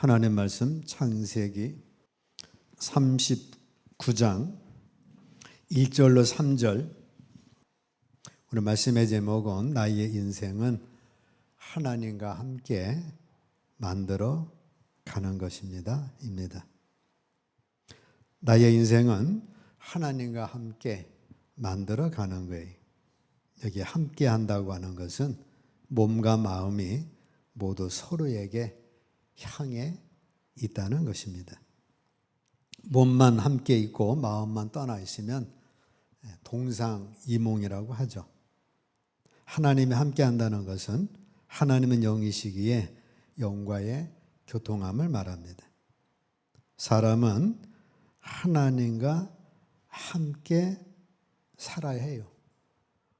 하나님 말씀 창세기 39장 1절로 3절. 오늘 말씀의 제목은 나의 인생은 하나님과 함께 만들어 가는 것입니다. 입니다. 나의 인생은 하나님과 함께 만들어 가는 거예요. 여기 함께 한다고 하는 것은 몸과 마음이 모두 서로에게 향해 있다는 것입니다. 몸만 함께 있고 마음만 떠나 있으면 동상이몽이라고 하죠. 하나님이 함께 한다는 것은 하나님은 영이시기에 영과의 교통함을 말합니다. 사람은 하나님과 함께 살아야 해요.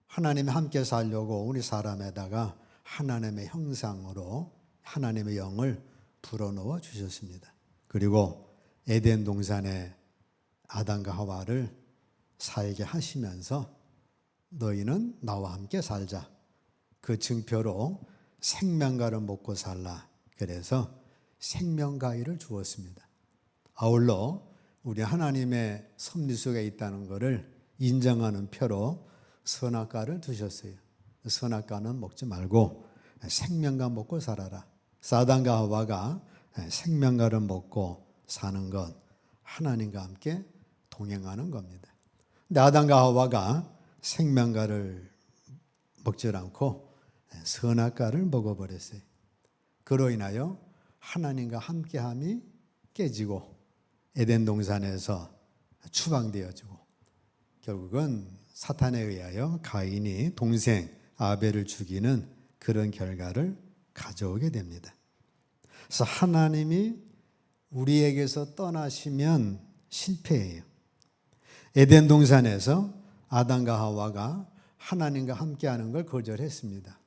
하나님이 함께 살려고 우리 사람에다가 하나님의 형상으로 하나님의 영을 불어넣어 주셨습니다. 그리고 에덴 동산에 아담과 하와를 살게 하시면서 너희는 나와 함께 살자. 그 증표로 생명과를 먹고 살라. 그래서 생명과일을 주었습니다. 아울러 우리 하나님의 섭리 속에 있다는 것을 인정하는 표로 선악과를 두셨어요. 선악과는 먹지 말고 생명과 먹고 살아라. 아담과 하와가 생명과를 먹고 사는 것, 하나님과 함께 동행하는 겁니다. 근데 아담과 하와가 생명과를 먹지 않고 선악과를 먹어버렸어요. 그로 인하여 하나님과 함께함이 깨지고 에덴 동산에서 추방되어지고 결국은 사탄에 의하여 가인이 동생 아벨을 죽이는 그런 결과를 가져오게 됩니다. 그래서 하나님이 우리에게서 떠나시면 실패해요. 에덴 동산에서 아담과 하와가 하나님과 함께하는 걸 거절했습니다.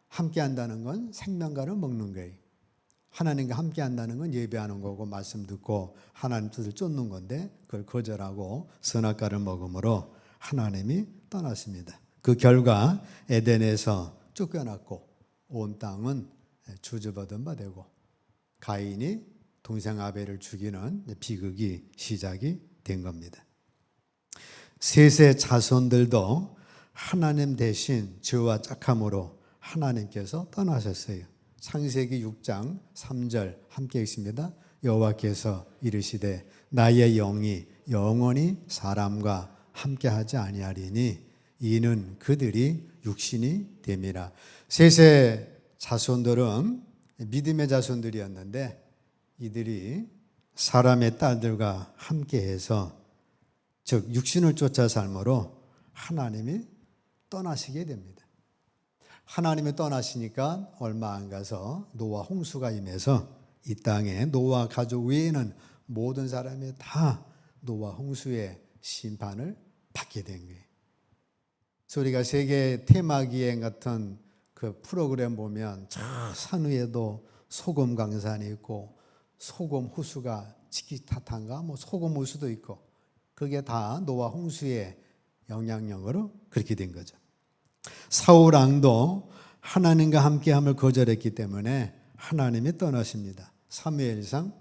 함께한다는 건 생명과를 먹는 거예요. 하나님과 함께한다는 건 예배하는 거고 말씀 듣고 하나님 뜻을 쫓는 건데 그걸 거절하고 선악과를 먹음으로 하나님이 떠났습니다. 그 결과 에덴에서 쫓겨났고 온 땅은 주저받은 바 되고 가인이 동생 아벨을 죽이는 비극이 시작이 된 겁니다. 셋의 자손들도 하나님 대신 죄와 착함으로 하나님께서 떠나셨어요. 창세기 6장 3절 함께 읽습니다. 여호와께서 이르시되 나의 영이 영원히 사람과 함께하지 아니하리니 이는 그들이 육신이 됨이라. 셋의 자손들은 믿음의 자손들이었는데 이들이 사람의 딸들과 함께해서 즉 육신을 쫓아 삶으로 하나님이 떠나시게 됩니다. 하나님이 떠나시니까 얼마 안 가서 노아 홍수가 임해서 이 땅에 노아 가족 외에는 모든 사람이 다 노아 홍수의 심판을 받게 된 거예요. 그래서 우리가 세계 테마기행 같은 그 프로그램 보면 저 산 위에도 소금 강산이 있고 소금 호수가 지키타탄가 뭐 소금 호수도 있고 그게 다 노아 홍수의 영향력으로 그렇게 된 거죠. 사울 왕도 하나님과 함께함을 거절했기 때문에 하나님이 떠나십니다. 사무엘상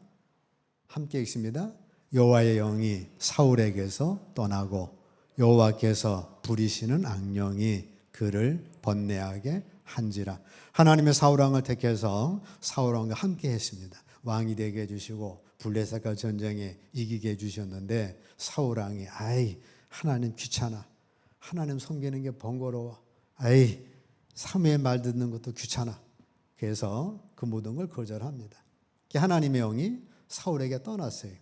함께 읽습니다. 여호와의 영이 사울에게서 떠나고 여호와께서 부리시는 악령이 그를 번뇌하게 한지라. 하나님의 사울왕을 택해서 사울왕과 함께 했습니다. 왕이 되게 해주시고 블레셋과 전쟁에 이기게 해주셨는데 사울왕이 하나님 귀찮아. 하나님 섬기는 게 번거로워. 사무엘 말 듣는 것도 귀찮아. 그래서 그 모든 걸 거절합니다. 하나님의 영이 사울에게 떠났어요.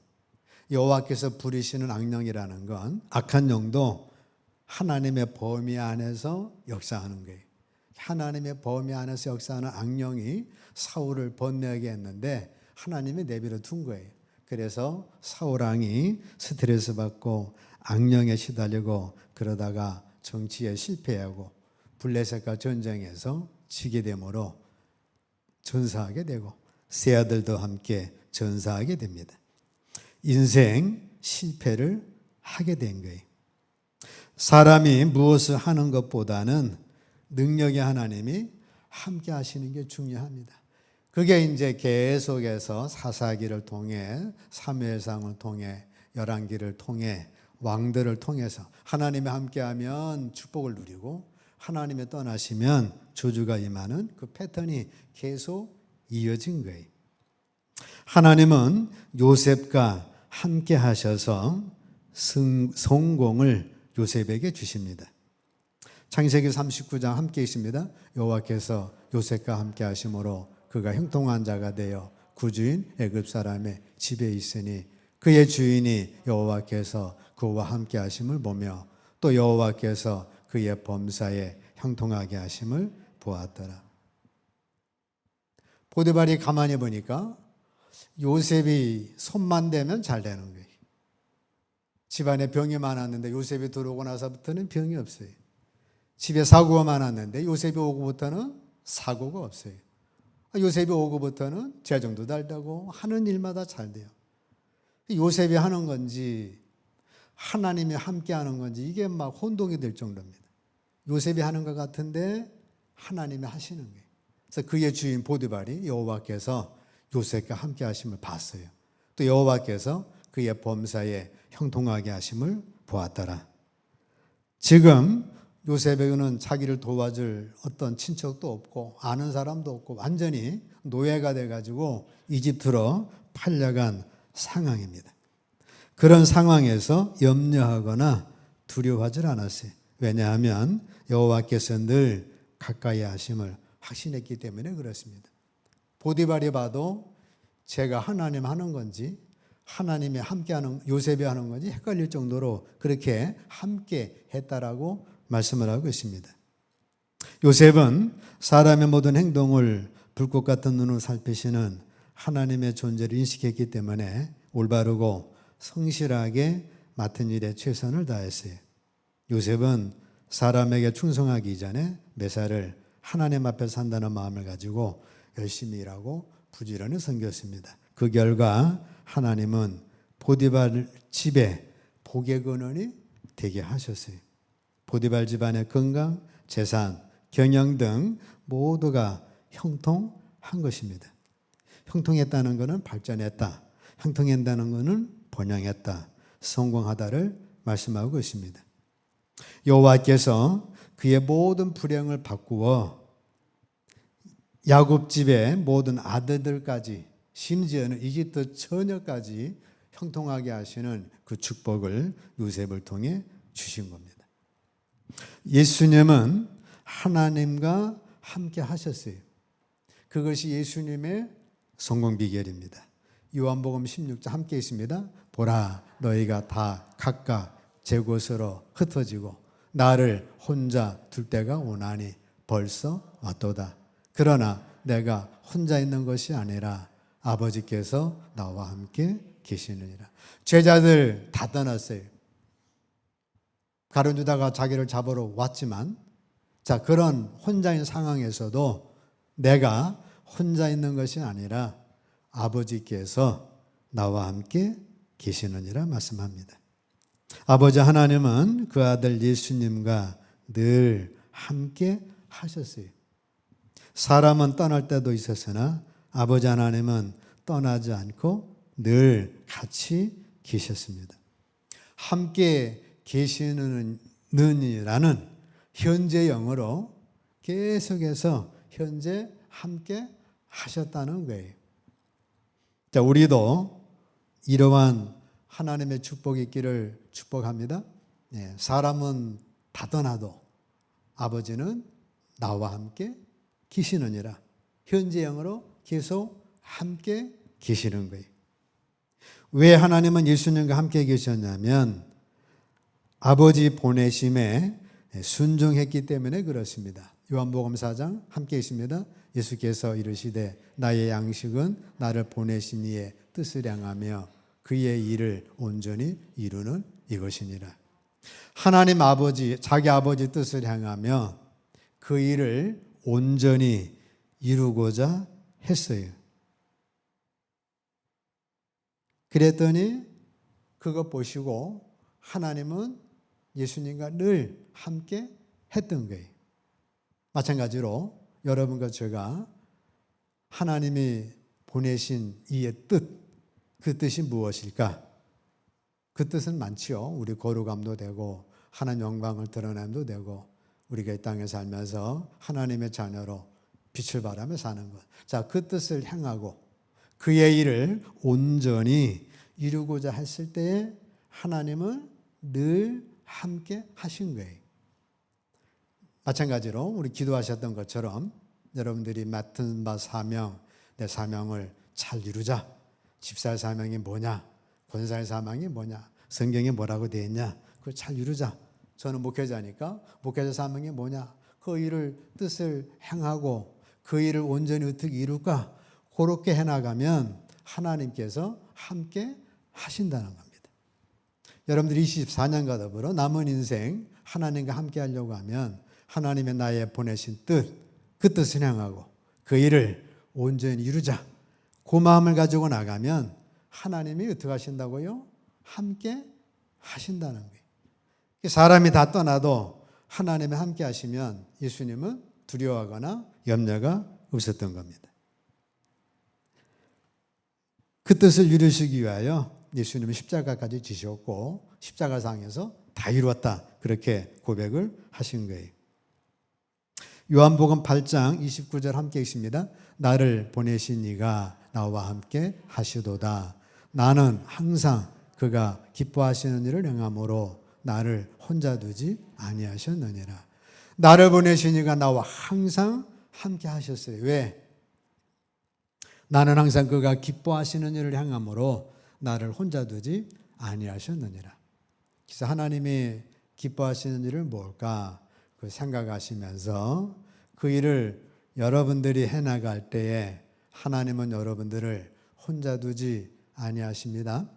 여호와께서 부리시는 악령이라는 건 악한 영도 하나님의 범위 안에서 역사하는 거예요. 하나님의 범위 안에서 역사하는 악령이 사울을 번뇌하게 했는데 하나님이 내버려 둔 거예요. 그래서 사울왕이 스트레스 받고 악령에 시달리고 그러다가 정치에 실패하고 블레셋과 전쟁에서 지게 되므로 전사하게 되고 세 아들도 함께 전사하게 됩니다. 인생 실패를 하게 된 거예요. 사람이 무엇을 하는 것보다는 능력의 하나님이 함께 하시는 게 중요합니다. 그게 이제 계속해서 사사기를 통해 사무엘상을 통해 열왕기를 통해 왕들을 통해서 하나님이 함께하면 축복을 누리고 하나님이 떠나시면 저주가 임하는 그 패턴이 계속 이어진 거예요. 하나님은 요셉과 함께 하셔서 성공을 요셉에게 주십니다. 창세기 39장 함께 있습니다. 여호와께서 요셉과 함께 하심으로 그가 형통한 자가 되어 구주인 애굽 사람의 집에 있으니 그의 주인이 여호와께서 그와 함께 하심을 보며 또 여호와께서 그의 범사에 형통하게 하심을 보았더라. 보디발이 가만히 보니까 요셉이 손만 대면 잘 되는 거예요. 집안에 병이 많았는데 요셉이 들어오고 나서부터는 병이 없어요. 집에 사고가 많았는데 요셉이 오고부터는 사고가 없어요. 요셉이 오고부터는 재정도 잘 되고 하는 일마다 잘 돼요. 요셉이 하는 건지 하나님이 함께 하는 건지 이게 막 혼동이 될 정도입니다. 요셉이 하는 것 같은데 하나님이 하시는 거예요. 그래서 그의 주인 보디발이 여호와께서 요셉과 함께 하심을 봤어요. 또 여호와께서 그의 범사에 형통하게 하심을 보았더라. 지금 요셉에게는 자기를 도와줄 어떤 친척도 없고 아는 사람도 없고 완전히 노예가 돼가지고 이집트로 팔려간 상황입니다. 그런 상황에서 염려하거나 두려워하지 않았어요. 왜냐하면 여호와께서 늘 가까이 하심을 확신했기 때문에 그렇습니다. 보디발이 봐도 제가 하나님 하는 건지 하나님이 함께하는 요셉이 하는 건지 헷갈릴 정도로 그렇게 함께 했다라고 말씀을 하고 있습니다. 요셉은 사람의 모든 행동을 불꽃 같은 눈으로 살피시는 하나님의 존재를 인식했기 때문에 올바르고 성실하게 맡은 일에 최선을 다했어요. 요셉은 사람에게 충성하기 이전에 매사를 하나님 앞에 산다는 마음을 가지고 열심히 일하고 부지런히 섬겼습니다. 그 결과 하나님은 보디발 집에 복의 근원이 되게 하셨어요. 보디발 집안의 건강, 재산, 경영 등 모두가 형통한 것입니다. 형통했다는 것은 발전했다. 형통했다는 것은 번영했다. 성공하다를 말씀하고 있습니다. 여호와께서 그의 모든 불행을 바꾸어 야곱 집의 모든 아들들까지 심지어는 이집트 처녀까지 형통하게 하시는 그 축복을 요셉을 통해 주신 겁니다. 예수님은 하나님과 함께 하셨어요. 그것이 예수님의 성공 비결입니다. 요한복음 16장 함께 있습니다. 보라 너희가 다 각각 제 곳으로 흩어지고 나를 혼자 둘 때가 오나니 벌써 왔도다. 그러나 내가 혼자 있는 것이 아니라 아버지께서 나와 함께 계시느니라. 제자들 다 떠났어요. 가룟 유다가 자기를 잡으러 왔지만 자 그런 혼자인 상황에서도 내가 혼자 있는 것이 아니라 아버지께서 나와 함께 계시느니라 말씀합니다. 아버지 하나님은 그 아들 예수님과 늘 함께 하셨어요. 사람은 떠날 때도 있었으나 아버지 하나님은 떠나지 않고 늘 같이 계셨습니다. 함께 계시는이라는 현재 영어로 계속해서 현재 함께 하셨다는 거예요. 자, 우리도 이러한 하나님의 축복이 있기를 축복합니다. 사람은 다 떠나도 아버지는 나와 함께 계시느니라. 현재 영어로 계속 함께 계시는 거예요. 왜 하나님은 예수님과 함께 계셨냐면 아버지 보내심에 순종했기 때문에 그렇습니다. 요한복음 4장 함께 있습니다. 예수께서 이르시되 나의 양식은 나를 보내신 이의 뜻을 향하며 그의 일을 온전히 이루는 이것이니라. 하나님 아버지, 자기 아버지 뜻을 향하며 그 일을 온전히 이루고자 했어요. 그랬더니 그것 보시고 하나님은 예수님과 늘 함께 했던 거예요. 마찬가지로 여러분과 제가 하나님이 보내신 이의 뜻, 그 뜻이 무엇일까? 그 뜻은 많지요. 우리 거룩함도 되고 하나님 영광을 드러냄도 되고 우리가 이 땅에 살면서 하나님의 자녀로 빛을 발하며 사는 것. 자, 그 뜻을 행하고 그의 일을 온전히 이루고자 했을 때에 하나님은 늘 함께 하신 거예요. 마찬가지로 우리 기도하셨던 것처럼 여러분들이 맡은 바 사명, 내 사명을 잘 이루자. 집사의 사명이 뭐냐? 권사의 사명이 뭐냐? 성경에 뭐라고 되어 있냐? 그걸 잘 이루자. 저는 목회자니까 목회자 사명이 뭐냐? 그 일을 뜻을 행하고 그 일을 온전히 어떻게 이룰까? 그렇게 해나가면 하나님께서 함께 하신다는 겁니다. 여러분들이 24년과 더불어 남은 인생 하나님과 함께 하려고 하면 하나님의 나에 보내신 뜻, 그 뜻을 행하고 그 일을 온전히 이루자. 그 마음을 가지고 나가면 하나님이 어떻게 하신다고요? 함께 하신다는 거예요. 사람이 다 떠나도 하나님이 함께 하시면 예수님은 두려워하거나 염려가 없었던 겁니다. 그 뜻을 이루시기 위하여 예수님은 십자가까지 지셨고 십자가상에서 다 이루었다. 그렇게 고백을 하신 거예요. 요한복음 8장 29절 함께 읽습니다. 나를 보내신 이가 나와 함께 하시도다. 나는 항상 그가 기뻐하시는 일을 행함으로 나를 혼자 두지 아니하셨느니라. 나를 보내신 이가 나와 항상 함께 하셨어요. 왜? 나는 항상 그가 기뻐하시는 일을 행함으로 나를 혼자 두지 아니하셨느니라. 그래서 하나님이 기뻐하시는 일을 뭘까? 그 생각하시면서 그 일을 여러분들이 해나갈 때에 하나님은 여러분들을 혼자 두지 아니하십니다.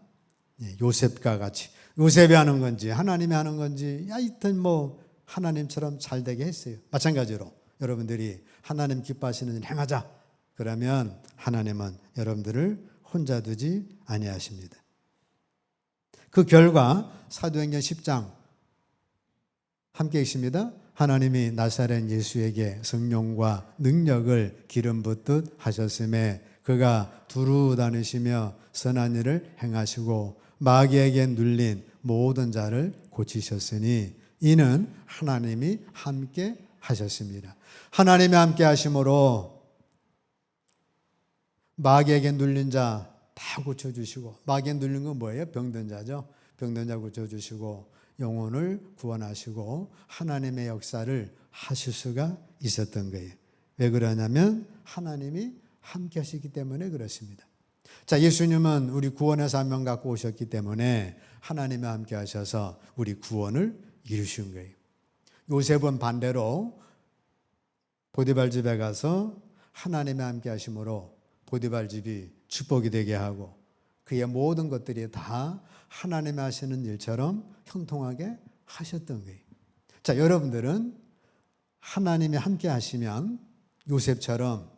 요셉과 같이 요셉이 하는 건지 하나님이 하는 건지 하여튼 뭐 하나님처럼 잘 되게 했어요. 마찬가지로 여러분들이 하나님 기뻐하시는 일 행하자. 그러면 하나님은 여러분들을 혼자 두지 아니하십니다. 그 결과 사도행전 10장 함께 읽습니다. 하나님이 나사렛 예수에게 성령과 능력을 기름 붓듯 하셨음에 그가 두루 다니시며 선한 일을 행하시고 마귀에게 눌린 모든 자를 고치셨으니 이는 하나님이 함께 하셨습니다. 하나님이 함께 하심으로 마귀에게 눌린 자 다 고쳐주시고, 마귀에 눌린 건 뭐예요? 병든 자죠. 병든 자 고쳐주시고 영혼을 구원하시고 하나님의 역사를 하실 수가 있었던 거예요. 왜 그러냐면 하나님이 함께 하시기 때문에 그렇습니다. 자, 예수님은 우리 구원의 사명 갖고 오셨기 때문에 하나님이 함께 하셔서 우리 구원을 이루신 거예요. 요셉은 반대로 보디발 집에 가서 하나님이 함께 하심으로 보디발 집이 축복이 되게 하고 그의 모든 것들이 다 하나님이 하시는 일처럼 형통하게 하셨던 거예요. 자, 여러분들은 하나님이 함께 하시면 요셉처럼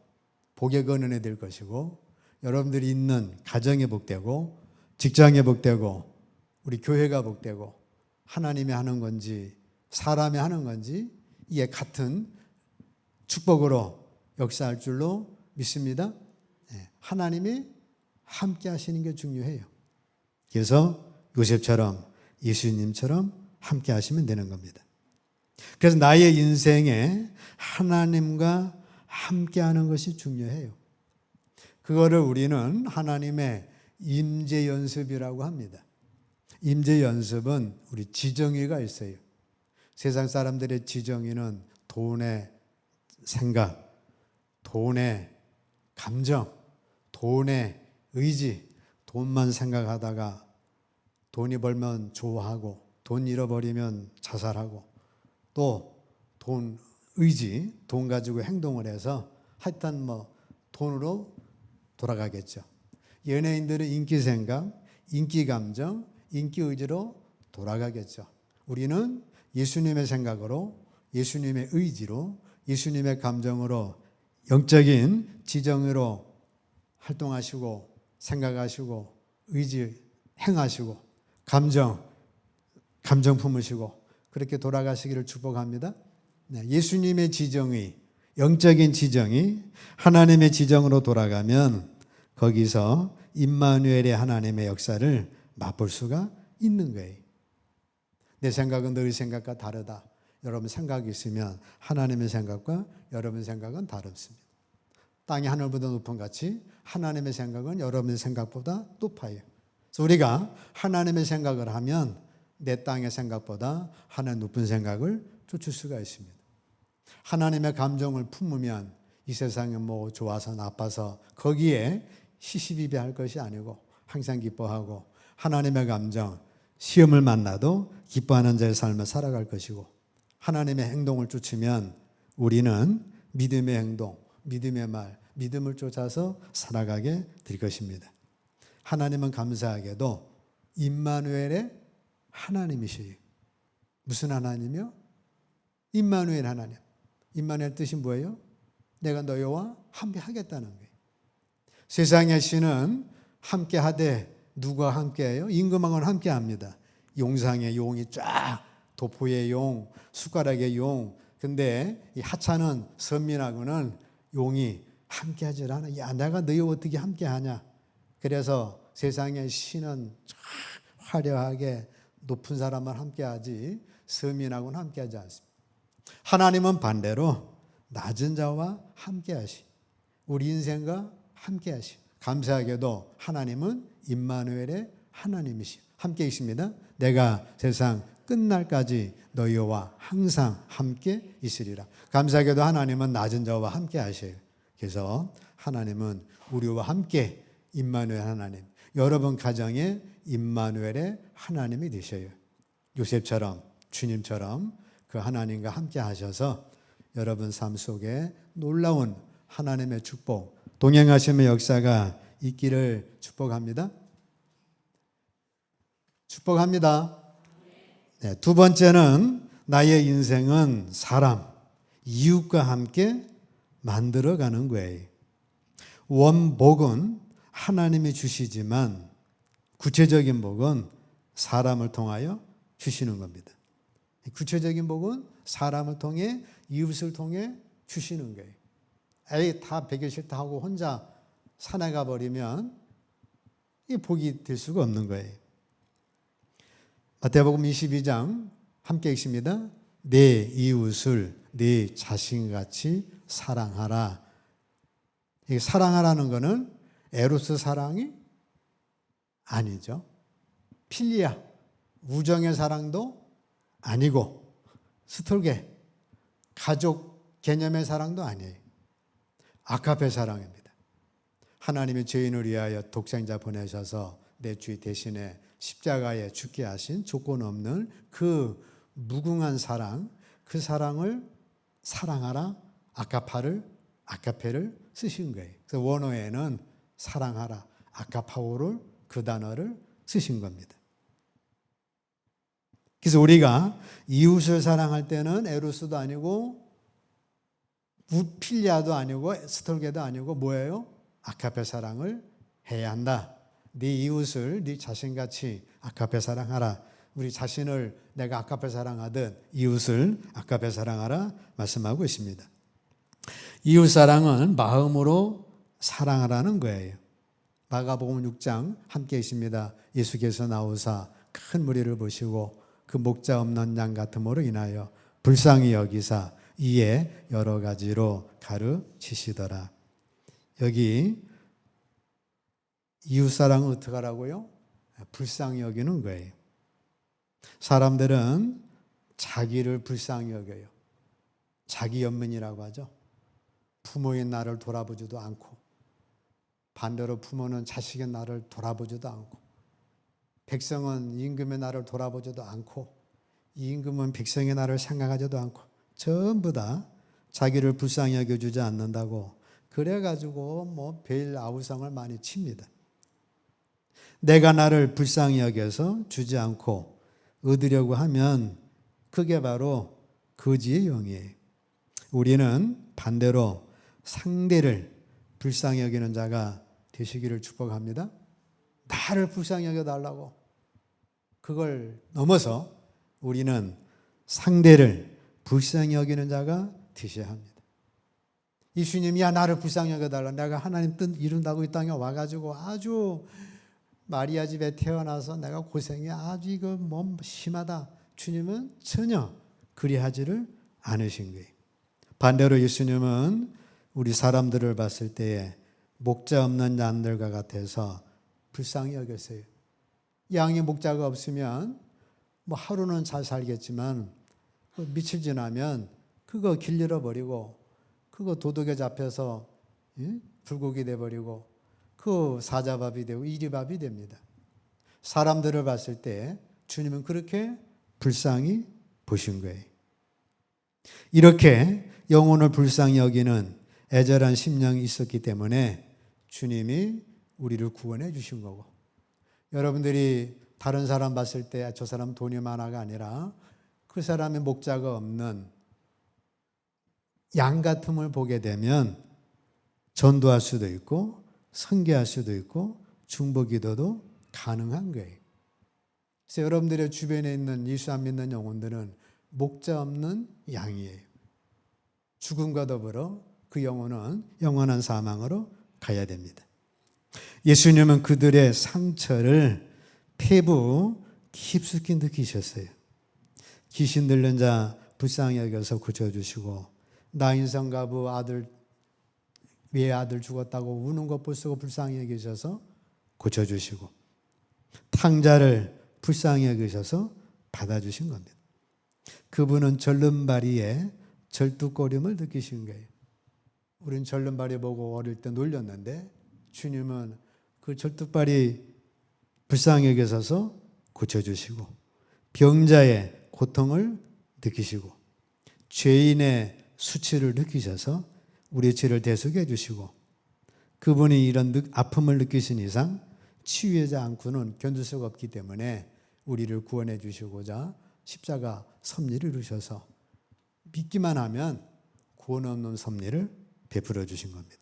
복의 근원이 될 것이고 여러분들이 있는 가정이 복되고 직장이 복되고 우리 교회가 복되고 하나님이 하는 건지 사람이 하는 건지 이에 같은 축복으로 역사할 줄로 믿습니다. 하나님이 함께 하시는 게 중요해요. 그래서 요셉처럼 예수님처럼 함께 하시면 되는 겁니다. 그래서 나의 인생에 하나님과 함께 하는 것이 중요해요. 그거를 우리는 하나님의 임재 연습이라고 합니다. 임재 연습은 우리 지정의가 있어요. 세상 사람들의 지정의는 돈의 생각, 돈의 감정, 돈의 의지, 돈만 생각하다가 돈이 벌면 좋아하고 돈 잃어버리면 자살하고 또 돈 의지, 돈 가지고 행동을 해서 하여튼 뭐 돈으로 돌아가겠죠. 연예인들은 인기 생각, 인기 감정, 인기 의지로 돌아가겠죠. 우리는 예수님의 생각으로, 예수님의 의지로, 예수님의 감정으로 영적인 지정으로 활동하시고 생각하시고 의지 행하시고 감정 품으시고 그렇게 돌아가시기를 축복합니다. 네, 예수님의 지정의, 영적인 지정이 하나님의 지정으로 돌아가면 거기서 임마누엘의 하나님의 역사를 맛볼 수가 있는 거예요. 내 생각은 너희 생각과 다르다. 여러분 생각이 있으면 하나님의 생각과 여러분 생각은 다릅니다. 땅이 하늘보다 높은 같이 하나님의 생각은 여러분의 생각보다 높아요. 그래서 우리가 하나님의 생각을 하면 내 땅의 생각보다 하나님 높은 생각을 쫓을 수가 있습니다. 하나님의 감정을 품으면 이 세상에 뭐 좋아서 나빠서 거기에 시시비비할 것이 아니고 항상 기뻐하고 하나님의 감정, 시험을 만나도 기뻐하는 자의 삶을 살아갈 것이고 하나님의 행동을 쫓으면 우리는 믿음의 행동, 믿음의 말, 믿음을 쫓아서 살아가게 될 것입니다. 하나님은 감사하게도 임마누엘의 하나님이시에요. 무슨 하나님이요? 임마누엘 하나님. 임마누엘 뜻이 뭐예요? 내가 너희와 함께 하겠다는 거예요. 세상의 신은 함께 하되 누가 함께해요? 임금왕은 함께합니다. 용상의 용이 쫙 도포의 용, 숟가락의 용. 근데 이 하찮은 선민하고는 용이 함께하지 않아. 야, 내가 너희와 어떻게 함께하냐? 그래서 세상의 신은 화려하게 높은 사람만 함께하지 서민하고는 함께하지 않습니다. 하나님은 반대로 낮은 자와 함께하시, 우리 인생과 함께하시. 감사하게도 하나님은 임마누엘의 하나님이시, 함께 있습니다. 내가 세상 끝날까지 너희와 항상 함께 있으리라. 감사하게도 하나님은 낮은 자와 함께 하셔요. 그래서 하나님은 우리와 함께 임마누엘 하나님, 여러분 가정에 임마누엘의 하나님이 되셔요. 요셉처럼 주님처럼 그 하나님과 함께 하셔서 여러분 삶 속에 놀라운 하나님의 축복, 동행하심의 역사가 있기를 축복합니다. 축복합니다. 네, 두 번째는 나의 인생은 사람, 이웃과 함께 만들어가는 거예요. 원복은 하나님이 주시지만 구체적인 복은 사람을 통하여 주시는 겁니다. 구체적인 복은 사람을 통해 이웃을 통해 주시는 거예요. 에이, 다 배기 싫다 하고 혼자 산에 가버리면 이 복이 될 수가 없는 거예요. 마태복음 22장 함께 읽습니다. 내 이웃을 내 자신같이 사랑하라. 이 사랑하라는 것은 에로스 사랑이 아니죠. 필리아, 우정의 사랑도 아니고 스톨게, 가족 개념의 사랑도 아니에요. 아카페 사랑입니다. 하나님이 죄인을 위하여 독생자 보내셔서 내 죄 대신에 십자가에 죽게 하신 조건 없는 그 무궁한 사랑, 그 사랑을 사랑하라, 아카페를 쓰신 거예요. 그래서 원어에는 사랑하라, 아카파오를 그 단어를 쓰신 겁니다. 그래서 우리가 이웃을 사랑할 때는 에로스도 아니고 필리아도 아니고 스톨게도 아니고 뭐예요? 아카페 사랑을 해야 한다. 네 이웃을 네 자신같이 아카페 사랑하라. 우리 자신을 내가 아카페 사랑하듯 이웃을 아카페 사랑하라 말씀하고 있습니다. 이웃 사랑은 마음으로 사랑하라는 거예요. 마가복음 6장 함께 있습니다. 예수께서 나오사 큰 무리를 보시고 그 목자 없는 양 같음으로 인하여 불쌍히 여기사 이에 여러 가지로 가르치시더라. 여기 이웃사랑은 어떻게 하라고요? 불쌍히 여기는 거예요. 사람들은 자기를 불쌍히 여겨요. 자기 연민이라고 하죠. 부모인 나를 돌아보지도 않고 반대로 부모는 자식의 나를 돌아보지도 않고 백성은 임금의 나를 돌아보지도 않고 임금은 백성의 나를 생각하지도 않고 전부 다 자기를 불쌍히 여겨주지 않는다고 그래가지고 뭐 벨 아우성을 많이 칩니다. 내가 나를 불쌍히 여겨서 주지 않고 얻으려고 하면 그게 바로 거지의 영이에요. 우리는 반대로 상대를 불쌍히 여기는 자가 되시기를 축복합니다. 나를 불쌍히 여겨달라고 그걸 넘어서 우리는 상대를 불쌍히 여기는 자가 되셔야 합니다. 예수님이 야 나를 불쌍히 여겨달라. 내가 하나님 뜻 이룬다고 이 땅에 와가지고 아주 마리아 집에 태어나서 내가 고생이 아주 이거 뭐 심하다. 주님은 전혀 그리하지를 않으신 거예요. 반대로 예수님은 우리 사람들을 봤을 때에 목자 없는 양들과 같아서 불쌍히 여겼어요. 양이 목자가 없으면 뭐 하루는 잘 살겠지만 며칠 지나면 그거 길 잃어버리고 그거 도둑에 잡혀서 불고기 돼버리고 그 사자밥이 되고 이리밥이 됩니다. 사람들을 봤을 때 주님은 그렇게 불쌍히 보신 거예요. 이렇게 영혼을 불쌍히 여기는 애절한 심령이 있었기 때문에 주님이 우리를 구원해 주신 거고, 여러분들이 다른 사람 봤을 때 저 사람 돈이 많아가 아니라 그 사람의 목자가 없는 양 같음을 보게 되면 전도할 수도 있고 선교할 수도 있고 중보기도도 가능한 거예요. 그래서 여러분들의 주변에 있는 예수 안 믿는 영혼들은 목자 없는 양이에요. 죽음과 더불어 그 영혼은 영원한 사망으로 가야 됩니다. 예수님은 그들의 상처를 피부 깊숙이 느끼셨어요. 귀신 들린 자 불쌍히 여겨서 고쳐주시고, 나인성가부 외아들 죽었다고 우는 것 보시고 불쌍히 여기셔서 고쳐주시고, 탕자를 불쌍히 여기셔서 받아주신 겁니다. 그분은 절름발이에 절뚝거림을 느끼신 거예요. 우린 절름발이 보고 어릴 때 놀렸는데 주님은 그 절뚝발이 불쌍히 여기셔서 고쳐주시고, 병자의 고통을 느끼시고, 죄인의 수치를 느끼셔서 우리의 죄를 대속해 주시고, 그분이 이런 아픔을 느끼신 이상 치유하지 않고는 견딜 수가 없기 때문에 우리를 구원해 주시고자 십자가 섭리를 이루셔서 믿기만 하면 구원 없는 섭리를 베풀어 주신 겁니다.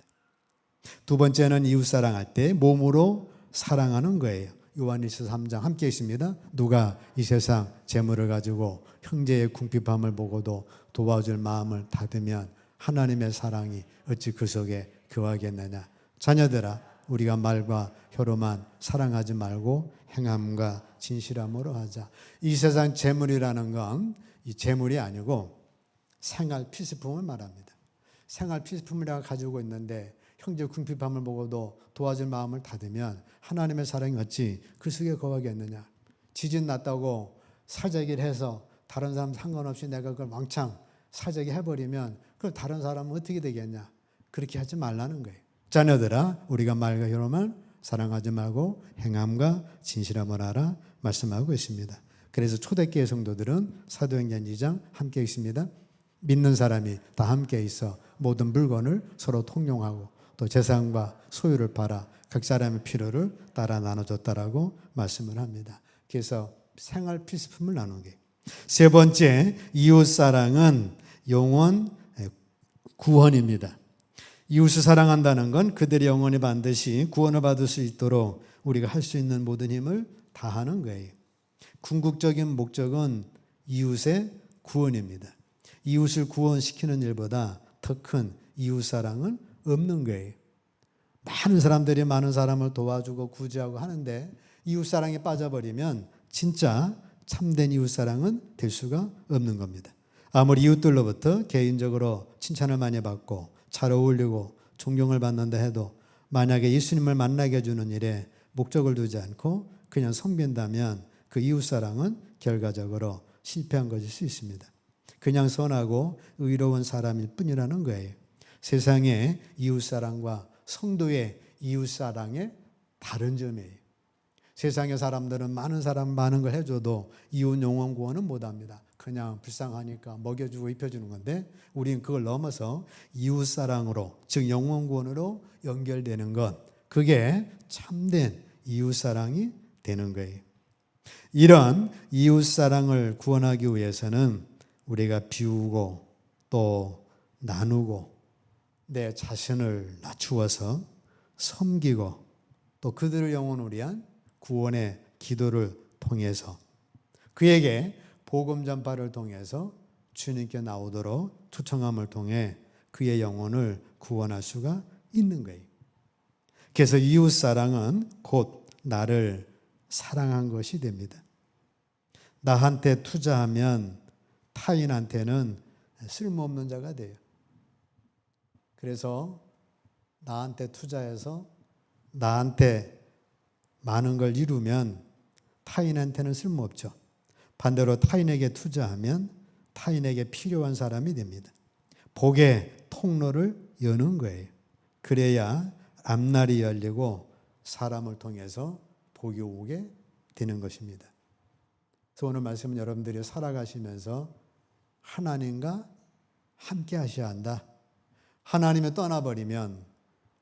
두 번째는 이웃사랑할 때 몸으로 사랑하는 거예요. 요한일서 3장 함께 있습니다. 누가 이 세상 재물을 가지고 형제의 궁핍함을 보고도 도와줄 마음을 닫으면 하나님의 사랑이 어찌 그 속에 거하겠느냐. 자녀들아, 우리가 말과 혀로만 사랑하지 말고 행함과 진실함으로 하자. 이 세상 재물이라는 건 이 재물이 아니고 생활 필수품을 말합니다. 생활 필수품이라고 가지고 있는데 형제 궁핍함을 보고도 도와줄 마음을 닫으면 하나님의 사랑이 어찌 그 속에 거하겠느냐. 지진 났다고 사재기를 해서 다른 사람 상관없이 내가 그걸 왕창 사재기 해버리면 그걸 다른 사람은 어떻게 되겠냐. 그렇게 하지 말라는 거예요. 자녀들아, 우리가 말과 혀로만 사랑하지 말고 행함과 진실함을 알아 말씀하고 있습니다. 그래서 초대교회 성도들은 사도행전 2장 함께 있습니다. 믿는 사람이 다 함께 있어 모든 물건을 서로 통용하고 또 재산과 소유를 팔아 각 사람의 필요를 따라 나눠줬다라고 말씀을 합니다. 그래서 생활 필수품을 나누는 게. 세 번째, 이웃사랑은 영혼 구원입니다. 이웃을 사랑한다는 건 그들의 영혼이 반드시 구원을 받을 수 있도록 우리가 할 수 있는 모든 힘을 다하는 거예요. 궁극적인 목적은 이웃의 구원입니다. 이웃을 구원시키는 일보다 더 큰 이웃사랑은 없는 거예요. 많은 사람들이 많은 사람을 도와주고 구제하고 하는데 이웃사랑에 빠져버리면 진짜 참된 이웃사랑은 될 수가 없는 겁니다. 아무리 이웃들로부터 개인적으로 칭찬을 많이 받고 잘 어울리고 존경을 받는다 해도 만약에 예수님을 만나게 해주는 일에 목적을 두지 않고 그냥 섬긴다면 그 이웃사랑은 결과적으로 실패한 것일 수 있습니다. 그냥 선하고 의로운 사람일 뿐이라는 거예요. 세상의 이웃사랑과 성도의 이웃사랑의 다른 점이에요. 세상의 사람들은 많은 사람 많은 걸 해줘도 이웃 영혼 구원은 못합니다. 그냥 불쌍하니까 먹여주고 입혀주는 건데 우리는 그걸 넘어서 이웃사랑으로, 즉 영혼 구원으로 연결되는 것, 그게 참된 이웃사랑이 되는 거예요. 이런 이웃사랑을 구원하기 위해서는 우리가 비우고 또 나누고 내 자신을 낮추어서 섬기고 또 그들의 영혼을 위한 구원의 기도를 통해서 그에게 복음 전파를 통해서 주님께 나오도록 초청함을 통해 그의 영혼을 구원할 수가 있는 거예요. 그래서 이웃사랑은 곧 나를 사랑한 것이 됩니다. 나한테 투자하면 타인한테는 쓸모없는 자가 돼요. 그래서 나한테 투자해서 나한테 많은 걸 이루면 타인한테는 쓸모없죠. 반대로 타인에게 투자하면 타인에게 필요한 사람이 됩니다. 복의 통로를 여는 거예요. 그래야 앞날이 열리고 사람을 통해서 복이 오게 되는 것입니다. 그래서 오늘 말씀은 여러분들이 살아가시면서 하나님과 함께 하셔야 한다. 하나님이 떠나버리면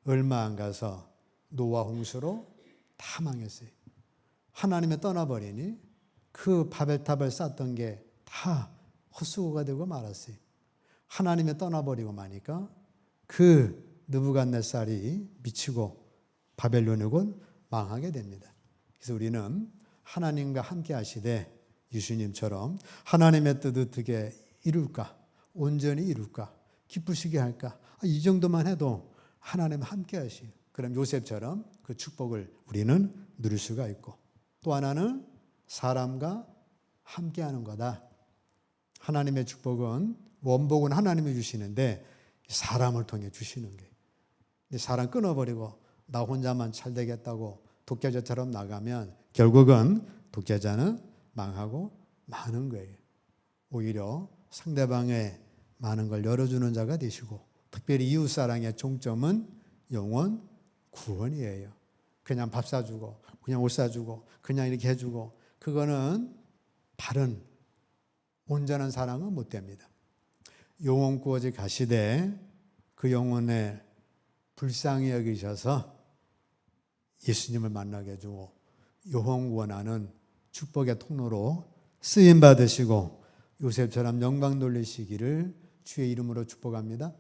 얼마 안 가서 노아 홍수로 다 망했어요. 하나님이 떠나버리니 그 바벨탑을 쌓던 게 다 헛수고가 되고 말았어요. 하나님이 떠나버리고 마니까 그 느부갓네살이 미치고 바벨론이 곧 망하게 됩니다. 그래서 우리는 하나님과 함께 하시되 예수님처럼 하나님의 뜻을 어떻게 이룰까? 온전히 이룰까? 기쁘시게 할까? 이 정도만 해도 하나님 함께 하시요. 그럼 요셉처럼 그 축복을 우리는 누릴 수가 있고, 또 하나는 사람과 함께 하는 거다. 하나님의 축복은 원복은 하나님이 주시는데 사람을 통해 주시는 거예요. 근데 사람 끊어버리고 나 혼자만 잘 되겠다고 독재자처럼 나가면 결국은 독재자는 망하고 마는 거예요. 오히려 상대방의 많은 걸 열어주는 자가 되시고, 특별히 이웃사랑의 종점은 영혼 구원이에요. 그냥 밥 사주고 그냥 옷 사주고 그냥 이렇게 해주고 그거는 바른 온전한 사랑은 못 됩니다. 영혼 구원이 가시되 그 영혼에 불쌍히 여기셔서 예수님을 만나게 해주고 영혼 구원하는 축복의 통로로 쓰임 받으시고 요셉처럼 영광 돌리시기를 주의 이름으로 축복합니다.